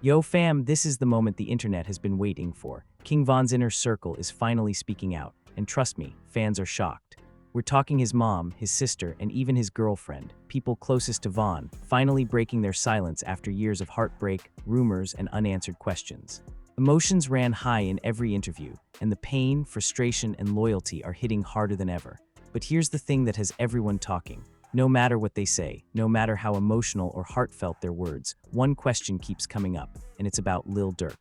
Yo fam, this is the moment the internet has been waiting for. King Von's inner circle is finally speaking out, and trust me, fans are shocked. We're talking his mom, his sister, and even his girlfriend, people closest to Von, finally breaking their silence after years of heartbreak, rumors, and unanswered questions. Emotions ran high in every interview, and the pain, frustration, and loyalty are hitting harder than ever. But here's the thing that has everyone talking. No matter what they say, no matter how emotional or heartfelt their words, one question keeps coming up, and it's about Lil Durk.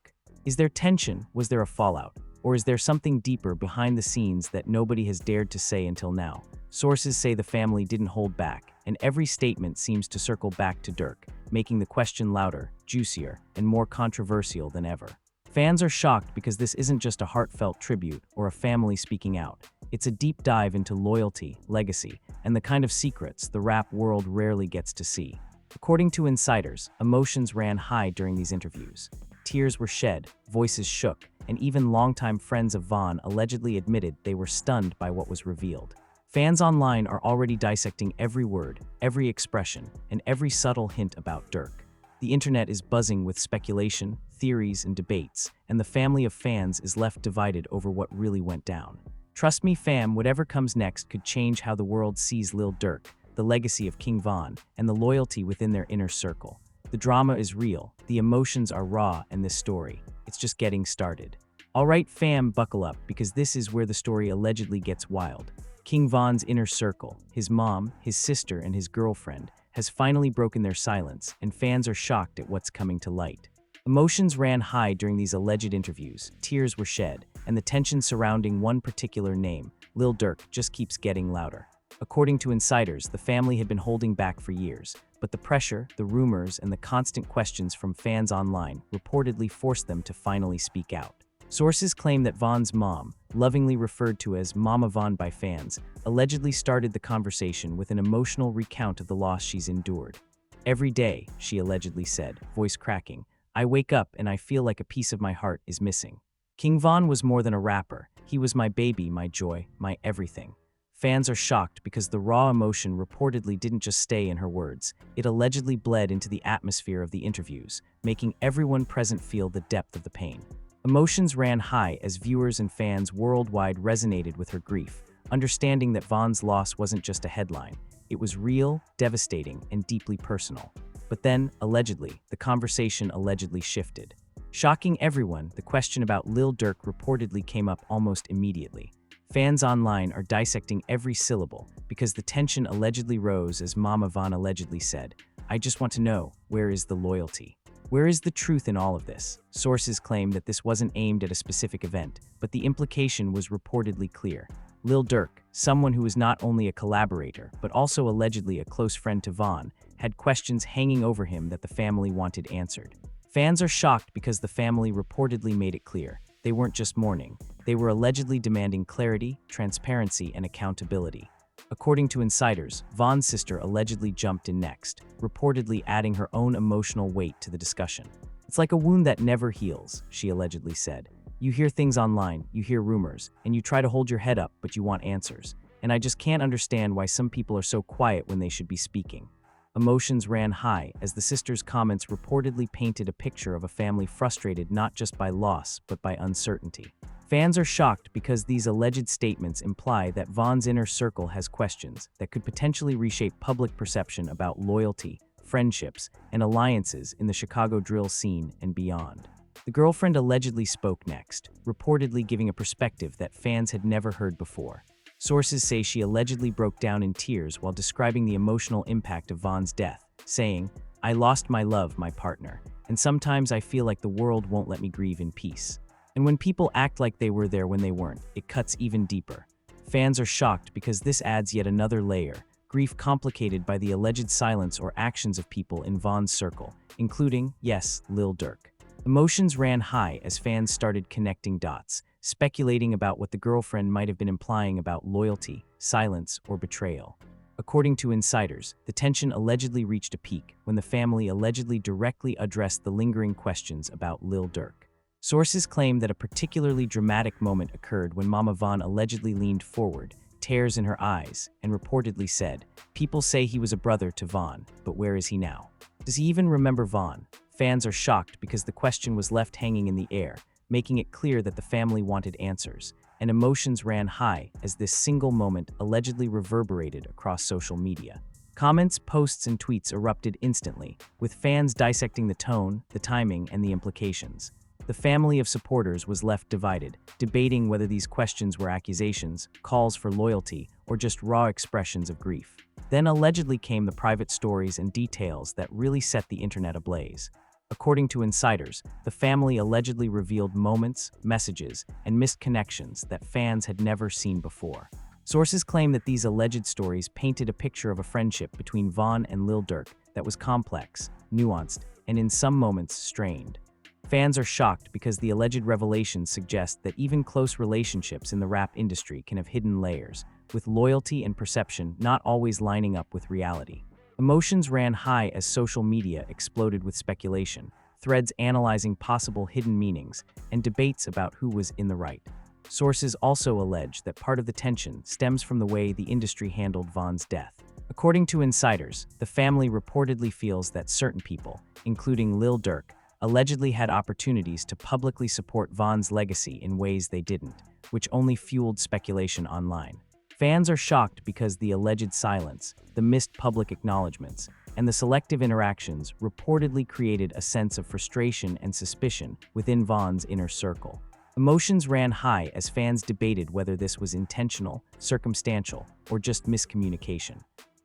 Is there tension? Was there a fallout? Or is there something deeper behind the scenes that nobody has dared to say until now? Sources say the family didn't hold back, and every statement seems to circle back to Durk, making the question louder, juicier, and more controversial than ever. Fans are shocked because this isn't just a heartfelt tribute or a family speaking out. It's a deep dive into loyalty, legacy, and the kind of secrets the rap world rarely gets to see. According to insiders, emotions ran high during these interviews. Tears were shed, voices shook, and even longtime friends of Von allegedly admitted they were stunned by what was revealed. Fans online are already dissecting every word, every expression, and every subtle hint about Durk. The internet is buzzing with speculation, theories, and debates, and the family of fans is left divided over what really went down. Trust me fam, whatever comes next could change how the world sees Lil Durk, the legacy of King Von, and the loyalty within their inner circle. The drama is real, the emotions are raw, and this story, it's just getting started. Alright fam, buckle up, because this is where the story allegedly gets wild. King Von's inner circle, his mom, his sister, and his girlfriend, has finally broken their silence, and fans are shocked at what's coming to light. Emotions ran high during these alleged interviews, tears were shed, and the tension surrounding one particular name, Lil Durk, just keeps getting louder. According to insiders, the family had been holding back for years, but the pressure, the rumors, and the constant questions from fans online reportedly forced them to finally speak out. Sources claim that Von's mom, lovingly referred to as Mama Von by fans, allegedly started the conversation with an emotional recount of the loss she's endured. "Every day," she allegedly said, voice cracking, "I wake up and I feel like a piece of my heart is missing. King Von was more than a rapper. He was my baby, my joy, my everything." Fans are shocked because the raw emotion reportedly didn't just stay in her words. It allegedly bled into the atmosphere of the interviews, making everyone present feel the depth of the pain. Emotions ran high as viewers and fans worldwide resonated with her grief, understanding that Von's loss wasn't just a headline. It was real, devastating, and deeply personal. But then, allegedly, the conversation allegedly shifted. Shocking everyone, the question about Lil Durk reportedly came up almost immediately. Fans online are dissecting every syllable because the tension allegedly rose as Mama Von allegedly said, "I just want to know, where is the loyalty? Where is the truth in all of this?" Sources claim that this wasn't aimed at a specific event, but the implication was reportedly clear. Lil Durk, someone who was not only a collaborator, but also allegedly a close friend to Von, had questions hanging over him that the family wanted answered. Fans are shocked because the family reportedly made it clear. They weren't just mourning. They were allegedly demanding clarity, transparency, and accountability. According to insiders, Von's sister allegedly jumped in next, reportedly adding her own emotional weight to the discussion. "It's like a wound that never heals," she allegedly said. "You hear things online, you hear rumors, and you try to hold your head up, but you want answers. And I just can't understand why some people are so quiet when they should be speaking." Emotions ran high as the sisters' comments reportedly painted a picture of a family frustrated not just by loss, but by uncertainty. Fans are shocked because these alleged statements imply that Von's inner circle has questions that could potentially reshape public perception about loyalty, friendships, and alliances in the Chicago drill scene and beyond. The girlfriend allegedly spoke next, reportedly giving a perspective that fans had never heard before. Sources say she allegedly broke down in tears while describing the emotional impact of Von's death, saying, "I lost my love, my partner, and sometimes I feel like the world won't let me grieve in peace. And when people act like they were there when they weren't, it cuts even deeper." Fans are shocked because this adds yet another layer, grief complicated by the alleged silence or actions of people in Von's circle, including, yes, Lil Durk. Emotions ran high as fans started connecting dots, speculating about what the girlfriend might have been implying about loyalty, silence, or betrayal. According to insiders, the tension allegedly reached a peak when the family allegedly directly addressed the lingering questions about Lil Durk. Sources claim that a particularly dramatic moment occurred when Mama Von allegedly leaned forward, tears in her eyes and reportedly said, "People say he was a brother to Vaughn, but where is he now? Does he even remember Vaughn?" Fans are shocked because the question was left hanging in the air, making it clear that the family wanted answers, and emotions ran high as this single moment allegedly reverberated across social media. Comments, posts, and tweets erupted instantly, with fans dissecting the tone, the timing, and the implications. The family of supporters was left divided, debating whether these questions were accusations, calls for loyalty, or just raw expressions of grief. Then allegedly came the private stories and details that really set the internet ablaze. According to insiders, the family allegedly revealed moments, messages, and missed connections that fans had never seen before. Sources claim that these alleged stories painted a picture of a friendship between Vaughn and Lil Durk that was complex, nuanced, and in some moments strained. Fans are shocked because the alleged revelations suggest that even close relationships in the rap industry can have hidden layers, with loyalty and perception not always lining up with reality. Emotions ran high as social media exploded with speculation, threads analyzing possible hidden meanings, and debates about who was in the right. Sources also allege that part of the tension stems from the way the industry handled Vaughn's death. According to insiders, the family reportedly feels that certain people, including Lil Durk, allegedly had opportunities to publicly support Vaughn's legacy in ways they didn't, which only fueled speculation online. Fans are shocked because the alleged silence, the missed public acknowledgments, and the selective interactions reportedly created a sense of frustration and suspicion within Vaughn's inner circle. Emotions ran high as fans debated whether this was intentional, circumstantial, or just miscommunication.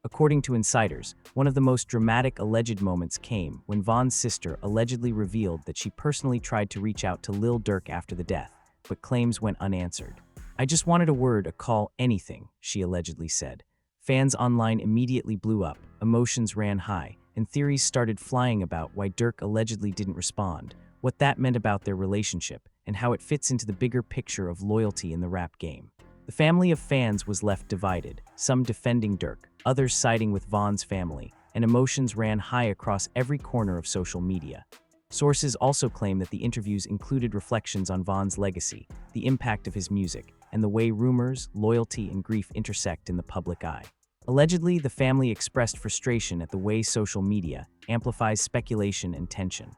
According to insiders, one of the most dramatic alleged moments came when Vaughn's sister allegedly revealed that she personally tried to reach out to Lil Durk after the death, but claims went unanswered. "I just wanted a word, a call, anything," she allegedly said. Fans online immediately blew up, emotions ran high, and theories started flying about why Durk allegedly didn't respond, what that meant about their relationship, and how it fits into the bigger picture of loyalty in the rap game. The family of fans was left divided, some defending Durk, others siding with Vaughn's family, and emotions ran high across every corner of social media. Sources also claim that the interviews included reflections on Vaughn's legacy, the impact of his music, and the way rumors, loyalty, and grief intersect in the public eye. Allegedly, the family expressed frustration at the way social media amplifies speculation and tension.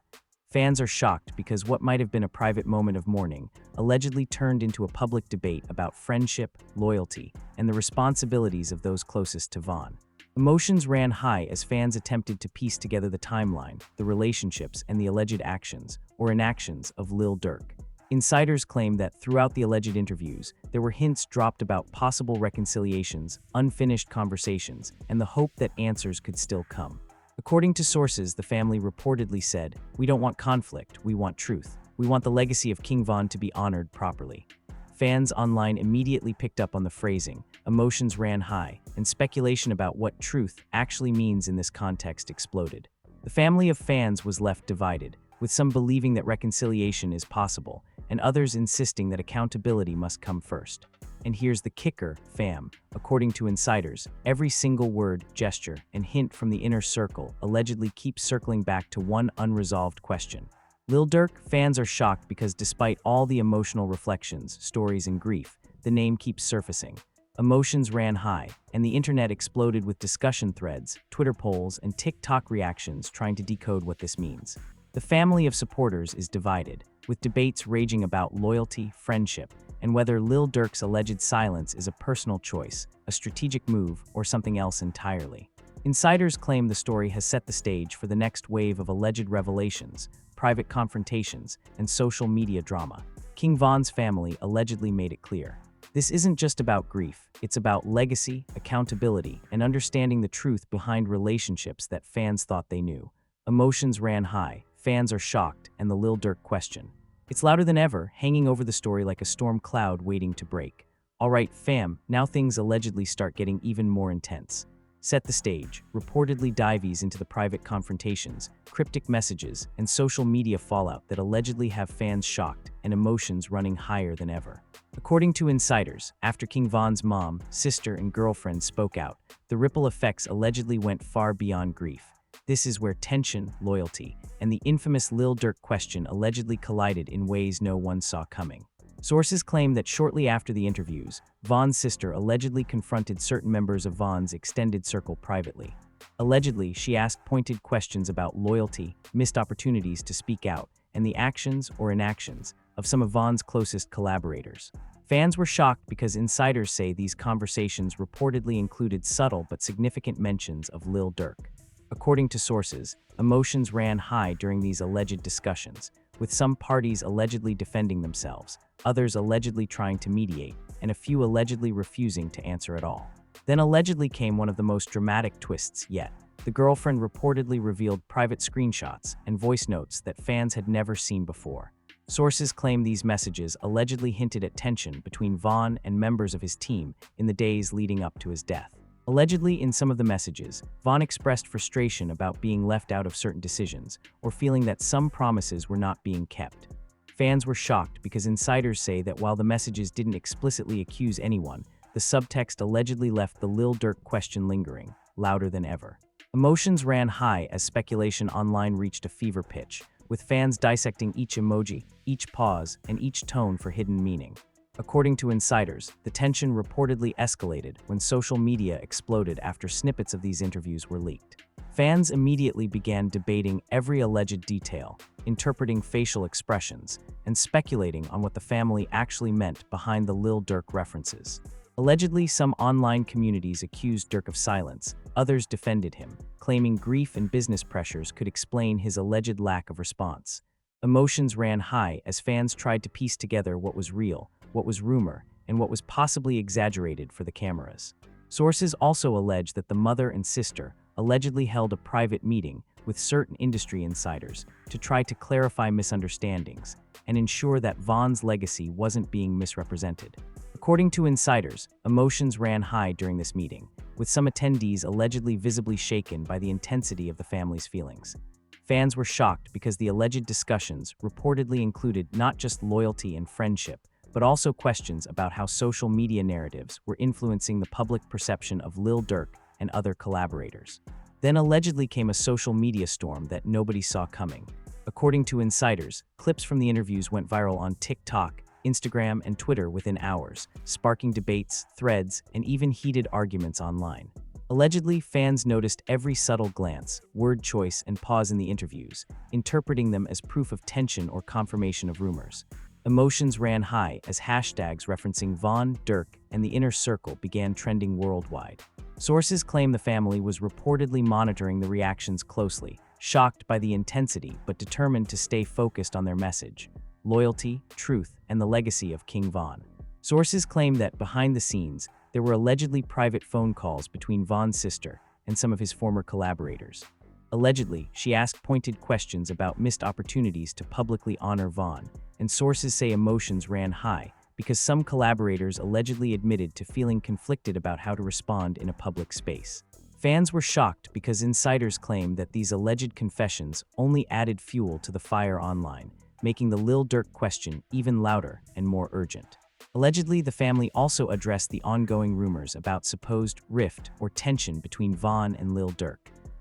Fans are shocked because what might have been a private moment of mourning allegedly turned into a public debate about friendship, loyalty, and the responsibilities of those closest to Vaughn. Emotions ran high as fans attempted to piece together the timeline, the relationships, and the alleged actions, or inactions, of Lil Durk. Insiders claim that throughout the alleged interviews, there were hints dropped about possible reconciliations, unfinished conversations, and the hope that answers could still come. According to sources, the family reportedly said, "We don't want conflict, we want truth. We want the legacy of King Von to be honored properly." Fans online immediately picked up on the phrasing, emotions ran high, and speculation about what truth actually means in this context exploded. The family of fans was left divided, with some believing that reconciliation is possible, and others insisting that accountability must come first. And here's the kicker, fam. According to insiders, every single word, gesture, and hint from the inner circle allegedly keeps circling back to one unresolved question. Lil Durk, fans are shocked because despite all the emotional reflections, stories, and grief, the name keeps surfacing. Emotions ran high, and the internet exploded with discussion threads, Twitter polls, and TikTok reactions trying to decode what this means. The family of supporters is divided, with debates raging about loyalty, friendship, and whether Lil Durk's alleged silence is a personal choice, a strategic move, or something else entirely. Insiders claim the story has set the stage for the next wave of alleged revelations, private confrontations, and social media drama. King Von's family allegedly made it clear. This isn't just about grief, it's about legacy, accountability, and understanding the truth behind relationships that fans thought they knew. Emotions ran high, fans are shocked, and the Lil Durk question. It's louder than ever, hanging over the story like a storm cloud waiting to break. Alright, fam, now things allegedly start getting even more intense. Set the stage, reportedly dives into the private confrontations, cryptic messages, and social media fallout that allegedly have fans shocked and emotions running higher than ever. According to insiders, after King Von's mom, sister, and girlfriend spoke out, the ripple effects allegedly went far beyond grief. This is where tension, loyalty, and the infamous Lil Durk question allegedly collided in ways no one saw coming. Sources claim that shortly after the interviews, Von's sister allegedly confronted certain members of Von's extended circle privately. Allegedly, she asked pointed questions about loyalty, missed opportunities to speak out, and the actions or inactions of some of Von's closest collaborators. Fans were shocked because insiders say these conversations reportedly included subtle but significant mentions of Lil Durk. According to sources, emotions ran high during these alleged discussions, with some parties allegedly defending themselves, others allegedly trying to mediate, and a few allegedly refusing to answer at all. Then allegedly came one of the most dramatic twists yet. The girlfriend reportedly revealed private screenshots and voice notes that fans had never seen before. Sources claim these messages allegedly hinted at tension between Von and members of his team in the days leading up to his death. Allegedly, in some of the messages, Von expressed frustration about being left out of certain decisions or feeling that some promises were not being kept. Fans were shocked because insiders say that while the messages didn't explicitly accuse anyone, the subtext allegedly left the Lil Durk question lingering, louder than ever. Emotions ran high as speculation online reached a fever pitch, with fans dissecting each emoji, each pause, and each tone for hidden meaning. According to insiders, the tension reportedly escalated when social media exploded after snippets of these interviews were leaked. Fans immediately began debating every alleged detail, interpreting facial expressions, and speculating on what the family actually meant behind the Lil Durk references. Allegedly, some online communities accused Durk of silence, others defended him, claiming grief and business pressures could explain his alleged lack of response. Emotions ran high as fans tried to piece together what was real, what was rumor, and what was possibly exaggerated for the cameras. Sources also allege that the mother and sister allegedly held a private meeting with certain industry insiders to try to clarify misunderstandings and ensure that Von's legacy wasn't being misrepresented. According to insiders, emotions ran high during this meeting, with some attendees allegedly visibly shaken by the intensity of the family's feelings. Fans were shocked because the alleged discussions reportedly included not just loyalty and friendship, but also questions about how social media narratives were influencing the public perception of Lil Durk and other collaborators. Then allegedly came a social media storm that nobody saw coming. According to insiders, clips from the interviews went viral on TikTok, Instagram, and Twitter within hours, sparking debates, threads, and even heated arguments online. Allegedly, fans noticed every subtle glance, word choice, and pause in the interviews, interpreting them as proof of tension or confirmation of rumors. Emotions ran high as hashtags referencing Von, Durk, and the inner circle began trending worldwide. Sources claim the family was reportedly monitoring the reactions closely, shocked by the intensity but determined to stay focused on their message: loyalty, truth, and the legacy of King Von. Sources claim that behind the scenes, there were allegedly private phone calls between Von's sister and some of his former collaborators. Allegedly, she asked pointed questions about missed opportunities to publicly honor Von, and sources say emotions ran high because some collaborators allegedly admitted to feeling conflicted about how to respond in a public space. Fans were shocked because insiders claim that these alleged confessions only added fuel to the fire online, making the Lil Durk question even louder and more urgent. Allegedly, the family also addressed the ongoing rumors about supposed rift or tension between Von and Lil Durk.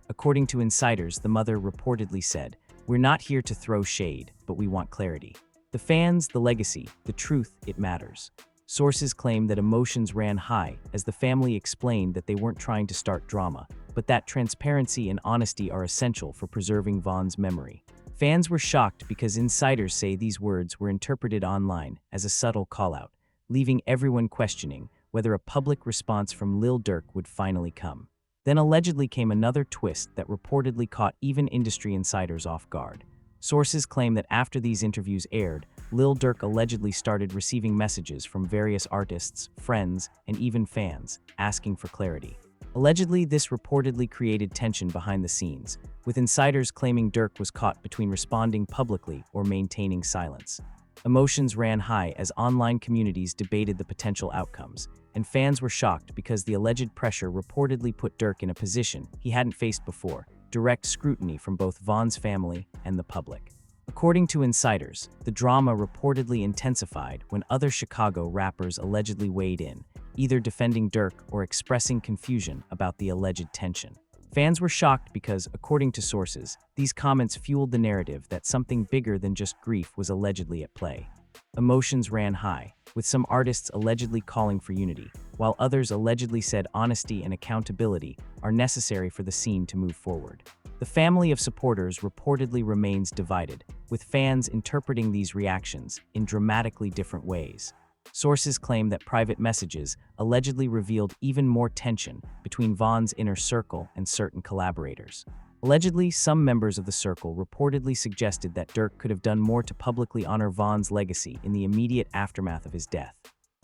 According to insiders, the mother reportedly said, "We're not here to throw shade, but we want clarity. The fans, the legacy, the truth, it matters." Sources claim that emotions ran high as the family explained that they weren't trying to start drama, but that transparency and honesty are essential for preserving Von's memory. Fans were shocked because insiders say these words were interpreted online as a subtle call-out, leaving everyone questioning whether a public response from Lil Durk would finally come. Then allegedly came another twist that reportedly caught even industry insiders off guard. Sources claim that after these interviews aired, Lil Durk allegedly started receiving messages from various artists, friends, and even fans, asking for clarity. Allegedly, this reportedly created tension behind the scenes, with insiders claiming Durk was caught between responding publicly or maintaining silence. Emotions ran high as online communities debated the potential outcomes, and fans were shocked because the alleged pressure reportedly put Durk in a position he hadn't faced before: direct scrutiny from both Von's family and the public. According to insiders, the drama reportedly intensified when other Chicago rappers allegedly weighed in, either defending Durk or expressing confusion about the alleged tension. Fans were shocked because, according to sources, these comments fueled the narrative that something bigger than just grief was allegedly at play. emotions ran high, with some artists allegedly calling for unity, while others allegedly said honesty and accountability are necessary for the scene to move forward. The family of supporters reportedly remains divided, with fans interpreting these reactions in dramatically different ways. Sources claim that private messages allegedly revealed even more tension between Vaughn's inner circle and certain collaborators. Allegedly, some members of the circle reportedly suggested that Durk could have done more to publicly honor Vaughn's legacy in the immediate aftermath of his death.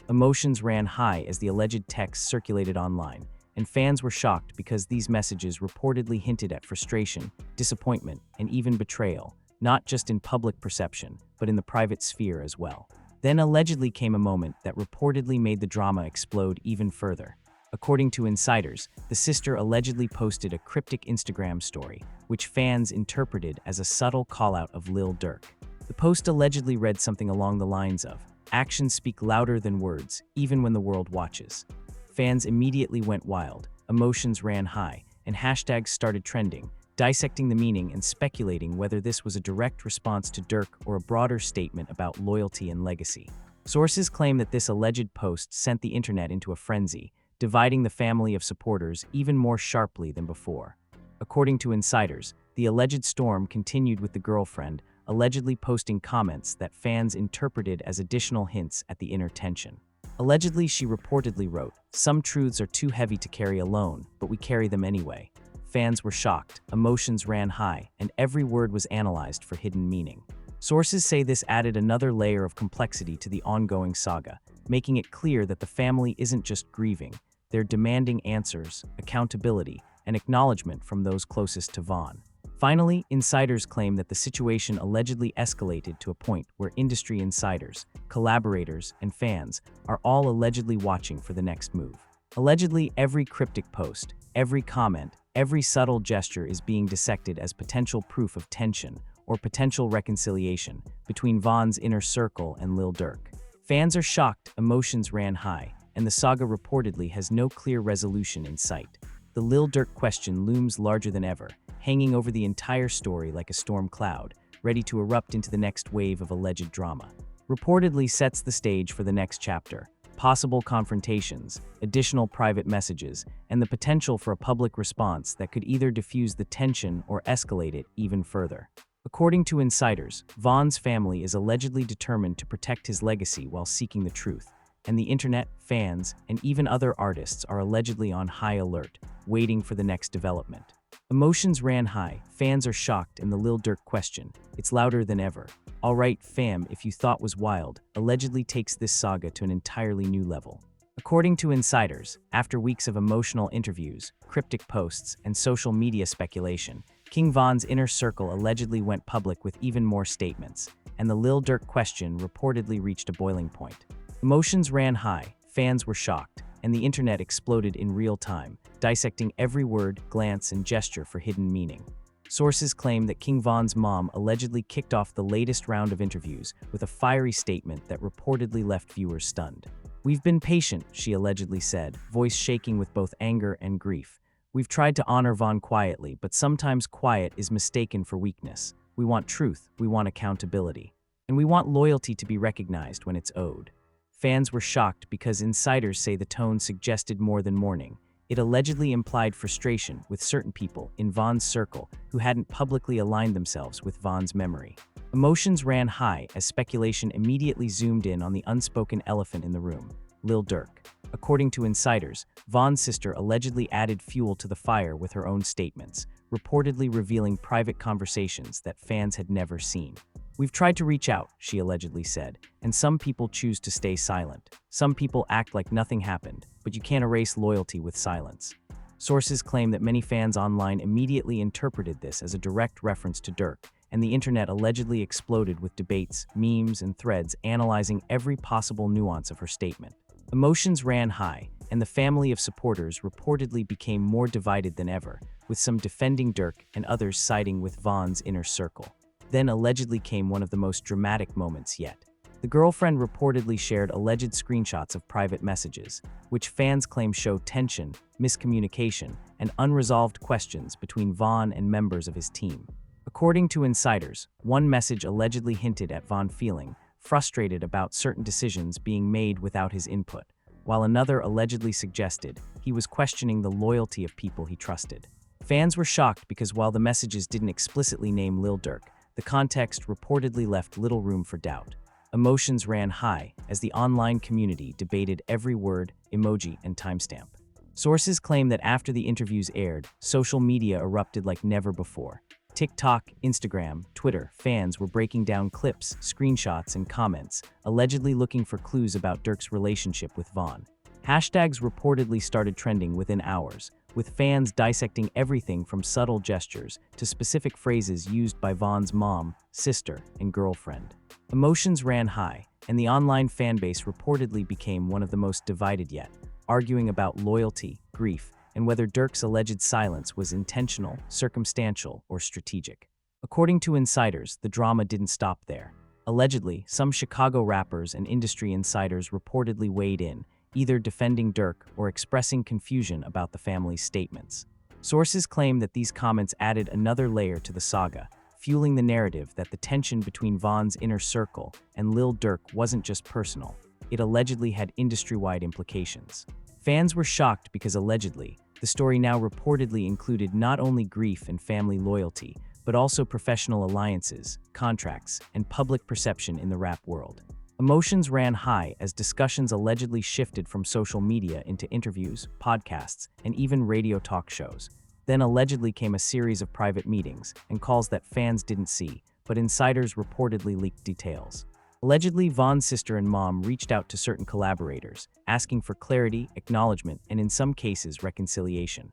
Emotions ran high as the alleged texts circulated online, and fans were shocked because these messages reportedly hinted at frustration, disappointment, and even betrayal, not just in public perception, but in the private sphere as well. Then allegedly came a moment that reportedly made the drama explode even further. According to insiders, the sister allegedly posted a cryptic Instagram story, which fans interpreted as a subtle call-out of Lil Durk. The post allegedly read something along the lines of, "Actions speak louder than words, even when the world watches." Fans immediately went wild, emotions ran high, and hashtags started trending, dissecting the meaning and speculating whether this was a direct response to Durk or a broader statement about loyalty and legacy. Sources claim that this alleged post sent the internet into a frenzy, dividing the family of supporters even more sharply than before. According to insiders, the alleged storm continued with the girlfriend allegedly posting comments that fans interpreted as additional hints at the inner tension. Allegedly, she reportedly wrote, "Some truths are too heavy to carry alone, but we carry them anyway." Fans were shocked, emotions ran high, and every word was analyzed for hidden meaning. Sources say this added another layer of complexity to the ongoing saga, making it clear that the family isn't just grieving, they're demanding answers, accountability, and acknowledgement from those closest to Vaughn. Finally, insiders claim that the situation allegedly escalated to a point where industry insiders, collaborators, and fans are all allegedly watching for the next move. Allegedly, every cryptic post, every comment, every subtle gesture is being dissected as potential proof of tension or potential reconciliation between Vaughn's inner circle and Lil Durk. Fans are shocked, emotions ran high, and the saga reportedly has no clear resolution in sight. The Lil Durk question looms larger than ever, hanging over the entire story like a storm cloud, ready to erupt into the next wave of alleged drama. Reportedly sets the stage for the next chapter, possible confrontations, additional private messages, and the potential for a public response that could either diffuse the tension or escalate it even further. According to insiders, Vaughn's family is allegedly determined to protect his legacy while seeking the truth, and the internet, fans, and even other artists are allegedly on high alert, waiting for the next development. Emotions ran high, fans are shocked, and the Lil Durk question, it's louder than ever. Alright fam, if you thought was wild, allegedly takes this saga to an entirely new level. According to insiders, after weeks of emotional interviews, cryptic posts, and social media speculation, King Von's inner circle allegedly went public with even more statements, and the Lil Durk question reportedly reached a boiling point. Emotions ran high, fans were shocked, and the internet exploded in real time, dissecting every word, glance, and gesture for hidden meaning. Sources claim that King Von's mom allegedly kicked off the latest round of interviews with a fiery statement that reportedly left viewers stunned. "We've been patient," she allegedly said, voice shaking with both anger and grief. "We've tried to honor Vaughn quietly, but sometimes quiet is mistaken for weakness. We want truth, we want accountability, and we want loyalty to be recognized when it's owed." Fans were shocked because insiders say the tone suggested more than mourning. It allegedly implied frustration with certain people in Vaughn's circle who hadn't publicly aligned themselves with Vaughn's memory. Emotions ran high as speculation immediately zoomed in on the unspoken elephant in the room, Lil Durk. According to insiders, Vaughn's sister allegedly added fuel to the fire with her own statements, reportedly revealing private conversations that fans had never seen. "We've tried to reach out," she allegedly said, "and some people choose to stay silent. Some people act like nothing happened, but you can't erase loyalty with silence." Sources claim that many fans online immediately interpreted this as a direct reference to Durk, and the internet allegedly exploded with debates, memes, and threads analyzing every possible nuance of her statement. Emotions ran high, and the family of supporters reportedly became more divided than ever, with some defending Durk and others siding with Vaughn's inner circle. Then allegedly came one of the most dramatic moments yet. The girlfriend reportedly shared alleged screenshots of private messages, which fans claim show tension, miscommunication, and unresolved questions between Vaughn and members of his team. According to insiders, one message allegedly hinted at Vaughn feeling frustrated about certain decisions being made without his input, while another allegedly suggested he was questioning the loyalty of people he trusted. Fans were shocked because while the messages didn't explicitly name Lil Durk, the context reportedly left little room for doubt. Emotions ran high as the online community debated every word, emoji, and timestamp. Sources claim that after the interviews aired, social media erupted like never before. TikTok, Instagram, Twitter, fans were breaking down clips, screenshots, and comments, allegedly looking for clues about Durk's relationship with Vaughn. Hashtags reportedly started trending within hours, with fans dissecting everything from subtle gestures to specific phrases used by Vaughn's mom, sister, and girlfriend. Emotions ran high, and the online fanbase reportedly became one of the most divided yet, arguing about loyalty, grief, and whether Durk's alleged silence was intentional, circumstantial, or strategic. According to insiders, the drama didn't stop there. Allegedly, some Chicago rappers and industry insiders reportedly weighed in, either defending Durk or expressing confusion about the family's statements. Sources claim that these comments added another layer to the saga, fueling the narrative that the tension between Vaughn's inner circle and Lil Durk wasn't just personal. It allegedly had industry-wide implications. Fans were shocked because allegedly, the story now reportedly included not only grief and family loyalty, but also professional alliances, contracts, and public perception in the rap world. Emotions ran high as discussions allegedly shifted from social media into interviews, podcasts, and even radio talk shows. Then allegedly came a series of private meetings and calls that fans didn't see, but insiders reportedly leaked details. Allegedly, Vaughn's sister and mom reached out to certain collaborators, asking for clarity, acknowledgement, and in some cases, reconciliation.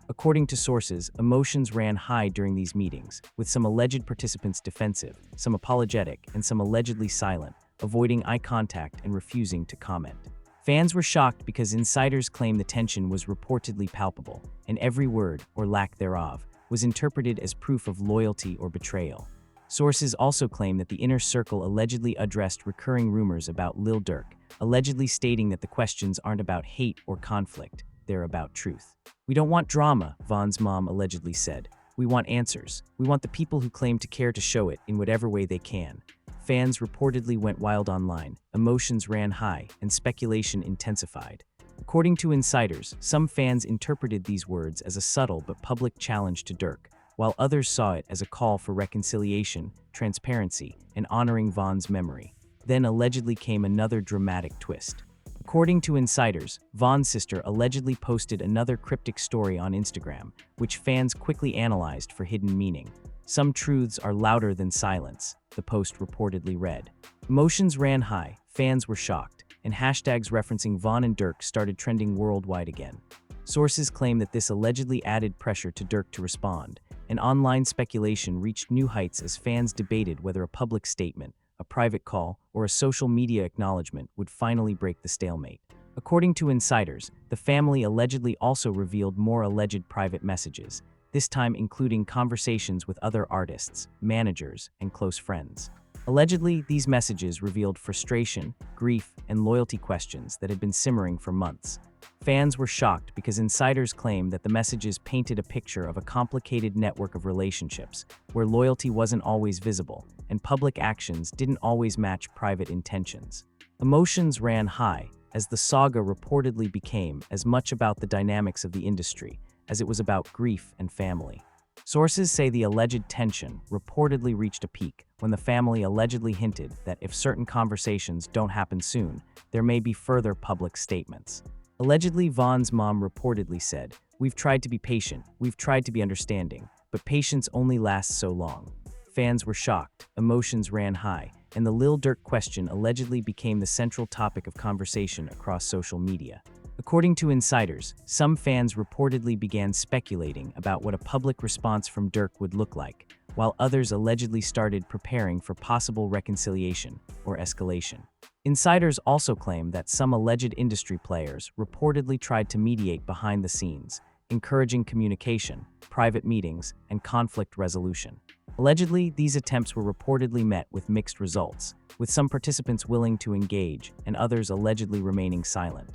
According to sources, emotions ran high during these meetings, with some alleged participants defensive, some apologetic, and some allegedly silent, avoiding eye contact and refusing to comment. Fans were shocked because insiders claim the tension was reportedly palpable, and every word, or lack thereof, was interpreted as proof of loyalty or betrayal. Sources also claim that the inner circle allegedly addressed recurring rumors about Lil Durk, allegedly stating that the questions aren't about hate or conflict, they're about truth. "We don't want drama," Vaughn's mom allegedly said. "We want answers. We want the people who claim to care to show it in whatever way they can." Fans reportedly went wild online, emotions ran high, and speculation intensified. According to insiders, some fans interpreted these words as a subtle but public challenge to Durk, while others saw it as a call for reconciliation, transparency, and honoring Vaughn's memory. Then allegedly came another dramatic twist. According to insiders, Vaughn's sister allegedly posted another cryptic story on Instagram, which fans quickly analyzed for hidden meaning. "Some truths are louder than silence," the post reportedly read. Emotions ran high, fans were shocked, and hashtags referencing Vaughn and Durk started trending worldwide again. Sources claim that this allegedly added pressure to Durk to respond, and online speculation reached new heights as fans debated whether a public statement, a private call, or a social media acknowledgement would finally break the stalemate. According to insiders, the family allegedly also revealed more alleged private messages, this time including conversations with other artists, managers, and close friends. Allegedly, these messages revealed frustration, grief, and loyalty questions that had been simmering for months. Fans were shocked because insiders claim that the messages painted a picture of a complicated network of relationships, where loyalty wasn't always visible, and public actions didn't always match private intentions. Emotions ran high, as the saga reportedly became as much about the dynamics of the industry as it was about grief and family. Sources say the alleged tension reportedly reached a peak when the family allegedly hinted that if certain conversations don't happen soon, there may be further public statements. Allegedly, Vaughn's mom reportedly said, "We've tried to be patient, we've tried to be understanding, but patience only lasts so long." Fans were shocked, emotions ran high, and the Lil Durk question allegedly became the central topic of conversation across social media. According to insiders, some fans reportedly began speculating about what a public response from Durk would look like, while others allegedly started preparing for possible reconciliation or escalation. Insiders also claim that some alleged industry players reportedly tried to mediate behind the scenes, encouraging communication, private meetings, and conflict resolution. Allegedly, these attempts were reportedly met with mixed results, with some participants willing to engage and others allegedly remaining silent.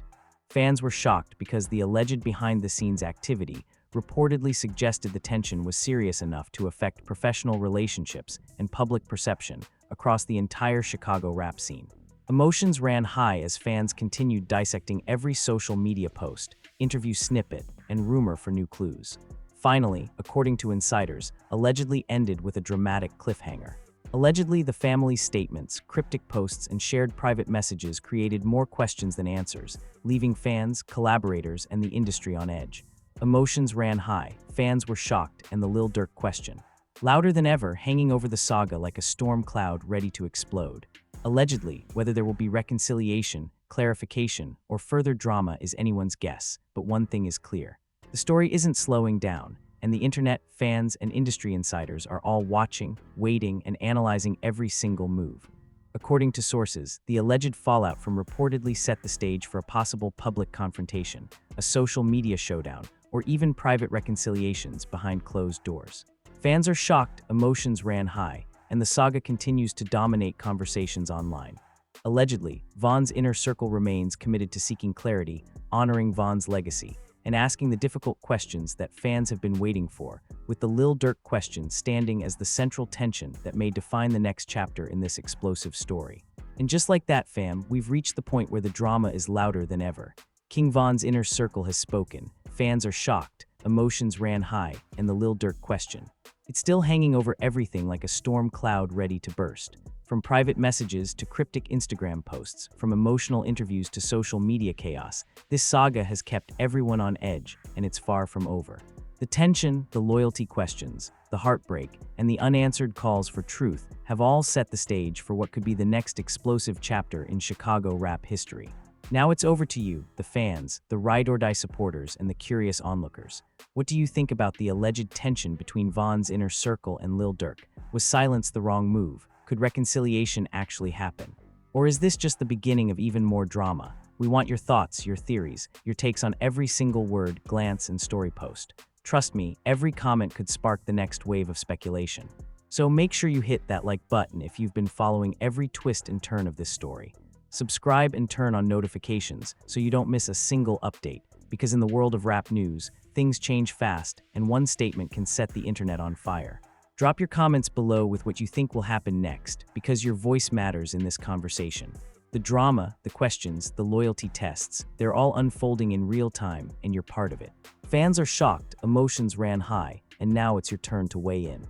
Fans were shocked because the alleged behind-the-scenes activity reportedly suggested the tension was serious enough to affect professional relationships and public perception, across the entire Chicago rap scene. Emotions ran high as fans continued dissecting every social media post, interview snippet, and rumor for new clues. Finally, according to insiders, allegedly ended with a dramatic cliffhanger. Allegedly, the family's statements, cryptic posts, and shared private messages created more questions than answers, leaving fans, collaborators, and the industry on edge. Emotions ran high, fans were shocked, and the Lil Durk question, louder than ever, hanging over the saga like a storm cloud ready to explode. Allegedly, whether there will be reconciliation, clarification, or further drama is anyone's guess, but one thing is clear. The story isn't slowing down, and the internet, fans, and industry insiders are all watching, waiting, and analyzing every single move. According to sources, the alleged fallout from reportedly set the stage for a possible public confrontation, a social media showdown, or even private reconciliations behind closed doors. Fans are shocked, emotions ran high, and the saga continues to dominate conversations online. Allegedly, Von's inner circle remains committed to seeking clarity, honoring Von's legacy, and asking the difficult questions that fans have been waiting for, with the Lil Durk question standing as the central tension that may define the next chapter in this explosive story. And just like that, fam, we've reached the point where the drama is louder than ever. King Von's inner circle has spoken, fans are shocked, emotions ran high, and the Lil Durk question. It's still hanging over everything like a storm cloud ready to burst. From private messages to cryptic Instagram posts, from emotional interviews to social media chaos, this saga has kept everyone on edge, and it's far from over. The tension, the loyalty questions, the heartbreak, and the unanswered calls for truth have all set the stage for what could be the next explosive chapter in Chicago rap history. Now it's over to you, the fans, the ride-or-die supporters, and the curious onlookers. What do you think about the alleged tension between Von's inner circle and Lil Durk? Was silence the wrong move? Could reconciliation actually happen? Or is this just the beginning of even more drama? We want your thoughts, your theories, your takes on every single word, glance, and story post. Trust me, every comment could spark the next wave of speculation. So make sure you hit that like button if you've been following every twist and turn of this story. Subscribe and turn on notifications so you don't miss a single update, because in the world of rap news, things change fast, and one statement can set the internet on fire. Drop your comments below with what you think will happen next, because your voice matters in this conversation. The drama, the questions, the loyalty tests, they're all unfolding in real time, and you're part of it. Fans are shocked, emotions ran high, and now it's your turn to weigh in.